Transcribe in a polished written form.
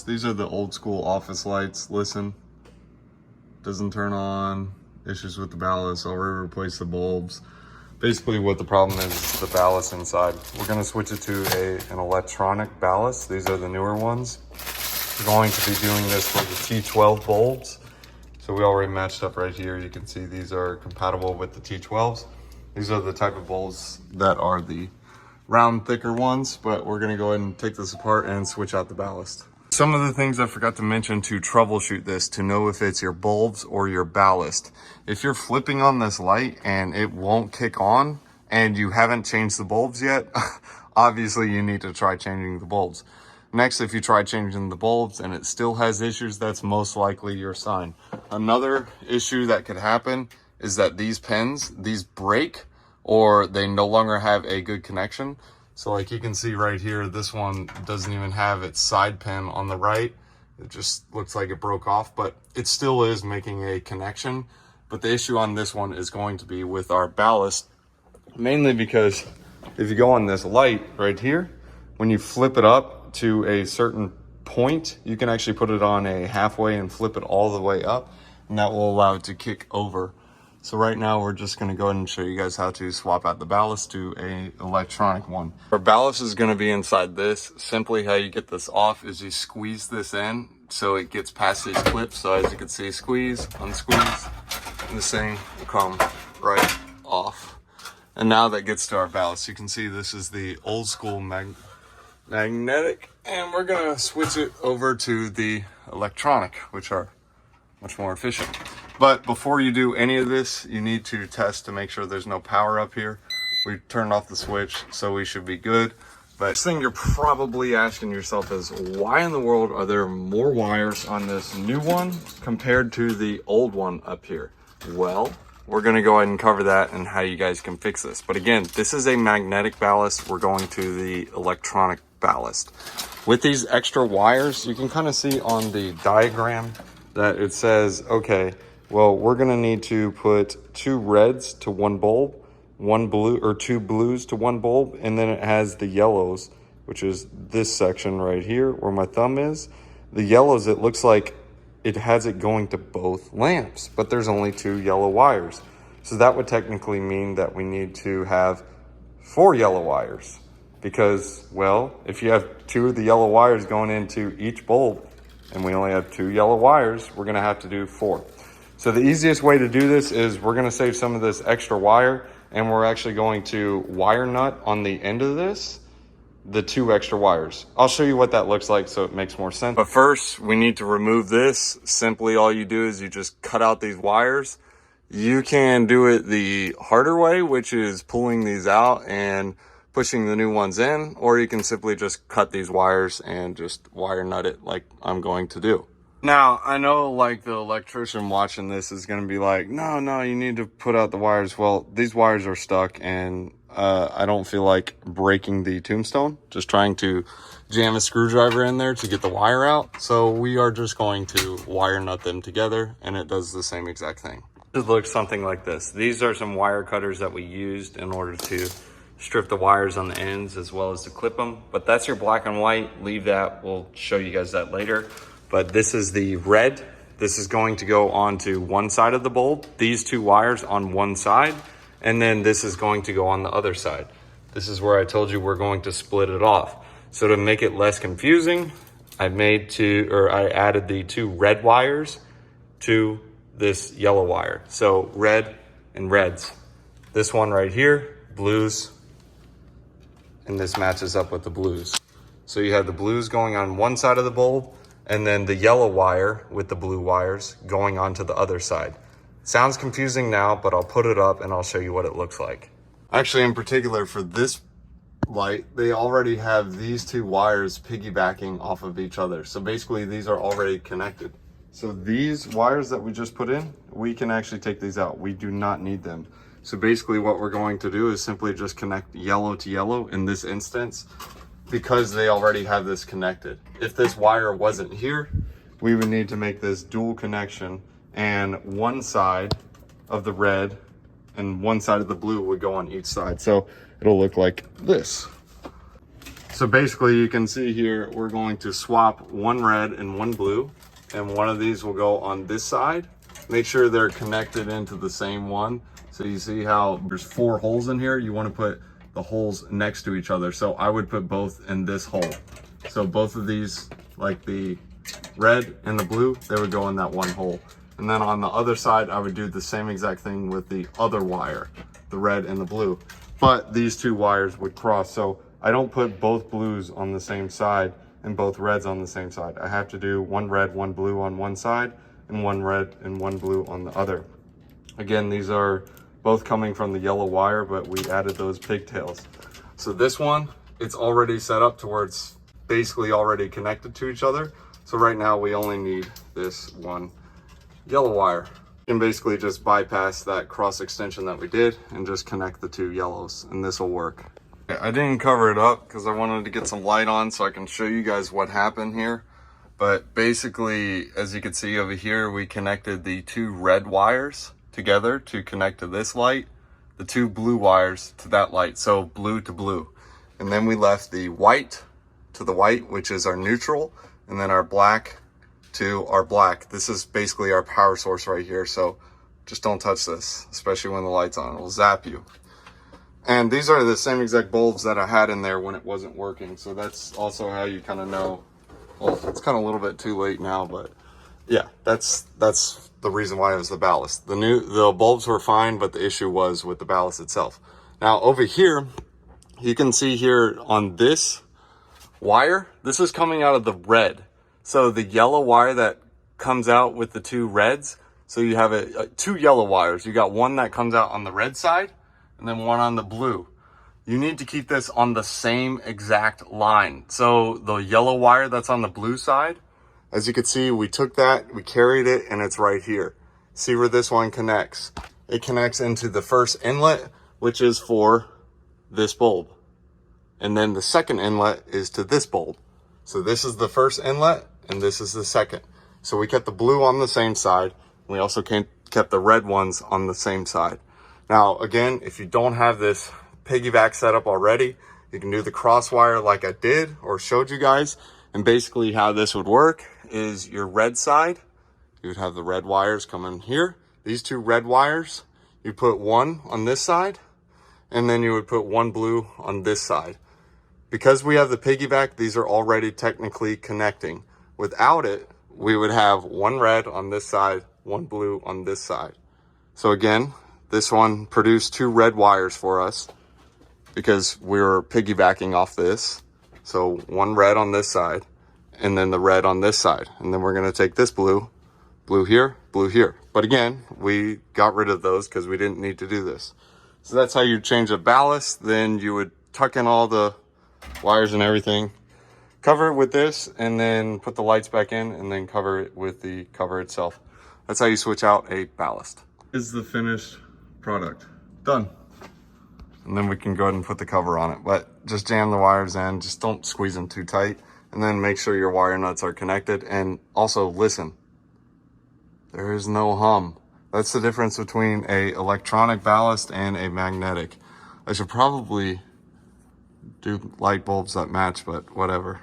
ballast. These are the old school office lights. Listen, doesn't turn on. Issues with the ballast. I'll replace the bulbs. Basically what the problem is the ballast inside. We're going to switch it to an electronic ballast. These are the newer ones. We're going to be doing this for the T12 bulbs. So we already matched up right here. You can see these are compatible with the T12s. These are the type of bulbs that are the round, thicker ones, but we're gonna go ahead and take this apart and switch out the ballast. Some of the things I forgot to mention to troubleshoot this, to know if it's your bulbs or your ballast. If you're flipping on this light and it won't kick on and you haven't changed the bulbs yet, obviously you need to try changing the bulbs. Next, if you try changing the bulbs and it still has issues, that's most likely your sign. Another issue that could happen is that these pins, these break, or they no longer have a good connection. So like you can see right here, this one doesn't even have its side pin on the right. It just looks like it broke off, but it still is making a connection. But the issue on this one is going to be with our ballast, mainly because if you go on this light right here, when you flip it up to a certain point, you can actually put it on a halfway and flip it all the way up, and that will allow it to kick over. So right now we're just going to go ahead and show you guys how to swap out the ballast to a electronic one. Our ballast is going to be inside this. Simply how you get this off is you squeeze this in so it gets past these clips. So as you can see, squeeze, unsqueeze, and this thing will come right off. And now that gets to our ballast. You can see this is the old school magnetic, and we're going to switch it over to the electronic, which are much more efficient. But before you do any of this, you need to test to make sure there's no power up here. We turned off the switch, so we should be good. But the thing you're probably asking yourself is, why in the world are there more wires on this new one compared to the old one up here? Well, we're going to go ahead and cover that and how you guys can fix this. But again, this is a magnetic ballast. We're going to the electronic ballast. With these extra wires, you can kind of see on the diagram that it says, okay, well, we're going to need to put 2 reds to 1 bulb, 1 blue, or 2 blues to 1 bulb, and then it has the yellows, which is this section right here where my thumb is. The yellows, it looks like it has it going to both lamps, but there's only 2 yellow wires. So that would technically mean that we need to have 4 yellow wires, because, well, if you have 2 of the yellow wires going into each bulb and we only have 2 yellow wires, we're going to have to do 4. So the easiest way to do this is we're going to save some of this extra wire, and we're actually going to wire nut on the end of this the 2 extra wires. I'll show you what that looks like so it makes more sense. But first, we need to remove this. Simply all you do is you just cut out these wires. You can do it the harder way, which is pulling these out and pushing the new ones in, or you can simply just cut these wires and just wire nut it like I'm going to do. Now, I know like the electrician watching this is going to be like, no, you need to put out the wires. Well, these wires are stuck, and I don't feel like breaking the tombstone, just trying to jam a screwdriver in there to get the wire out. So we are just going to wire nut them together, and it does the same exact thing. It looks something like this. These are some wire cutters that we used in order to strip the wires on the ends as well as to clip them. But that's your black and white. Leave that. We'll show you guys that later. But this is the red. This is going to go onto one side of the bulb. These 2 wires on one side. And then this is going to go on the other side. This is where I told you we're going to split it off. So to make it less confusing, I added the 2 red wires to this yellow wire. So red and reds. This one right here, blues, and this matches up with the blues. So you have the blues going on one side of the bulb, and then the yellow wire with the blue wires going onto the other side. Sounds confusing now, but I'll put it up and I'll show you what it looks like. Actually, in particular for this light, they already have these 2 wires piggybacking off of each other. So basically these are already connected. So these wires that we just put in, we can actually take these out. We do not need them. So basically what we're going to do is simply just connect yellow to yellow in this instance, because they already have this connected. If this wire wasn't here, we would need to make this dual connection, and one side of the red and one side of the blue would go on each side. So it'll look like this. So basically you can see here, we're going to swap one red and one blue, and one of these will go on this side. Make sure they're connected into the same one. So you see how there's 4 holes in here. You want to put the holes next to each other. So I would put both in this hole. So both of these, like the red and the blue, they would go in that one hole. And then on the other side, I would do the same exact thing with the other wire, the red and the blue. But these 2 wires would cross. So I don't put both blues on the same side and both reds on the same side. I have to do one red, one blue on one side, and one red and one blue on the other. Again, these are both coming from the yellow wire, but we added those pigtails. So this one, it's already set up to where it's basically already connected to each other. So right now we only need this one yellow wire. You can basically just bypass that cross extension that we did and just connect the 2 yellows, and this will work. I didn't cover it up because I wanted to get some light on so I can show you guys what happened here. But basically, as you can see over here, we connected the 2 red wires together to connect to this light, the 2 blue wires to that light, so blue to blue. And then we left the white to the white, which is our neutral, and then our black to our black. This is basically our power source right here, so just don't touch this, especially when the light's on. It will zap you. And these are the same exact bulbs that I had in there when it wasn't working, so that's also how you kind of know. Well, it's kind of a little bit too late now, but yeah, that's the reason why it was the ballast. The bulbs were fine, but the issue was with the ballast itself. Now over here, you can see here on this wire, this is coming out of the red. So the yellow wire that comes out with the 2 reds, so you have 2 yellow wires. You got one that comes out on the red side and then one on the blue. You need to keep this on the same exact line. So the yellow wire that's on the blue side, as you can see, we took that, we carried it, and it's right here. See where this one connects? It connects into the first inlet, which is for this bulb. And then the second inlet is to this bulb. So this is the first inlet, and this is the second. So we kept the blue on the same side. We also kept the red ones on the same side. Now, again, if you don't have this piggyback setup already, you can do the cross wire like I did or showed you guys. And basically how this would work is your red side, you would have the red wires coming here. These 2 red wires, you put one on this side, and then you would put one blue on this side. Because we have the piggyback, these are already technically connecting. Without it, we would have one red on this side, one blue on this side. So again, this one produced 2 red wires for us, because we were piggybacking off this. So one red on this side, and then the red on this side. And then we're gonna take this blue, blue here, blue here. But again, we got rid of those because we didn't need to do this. So that's how you change the ballast. Then you would tuck in all the wires and everything, cover it with this, and then put the lights back in, and then cover it with the cover itself. That's how you switch out a ballast. This is the finished product. Done. And then we can go ahead and put the cover on it, but just jam the wires in, just don't squeeze them too tight, and then make sure your wire nuts are connected. And also listen, there is no hum. That's the difference between a electronic ballast and a magnetic. I should probably do light bulbs that match, but whatever.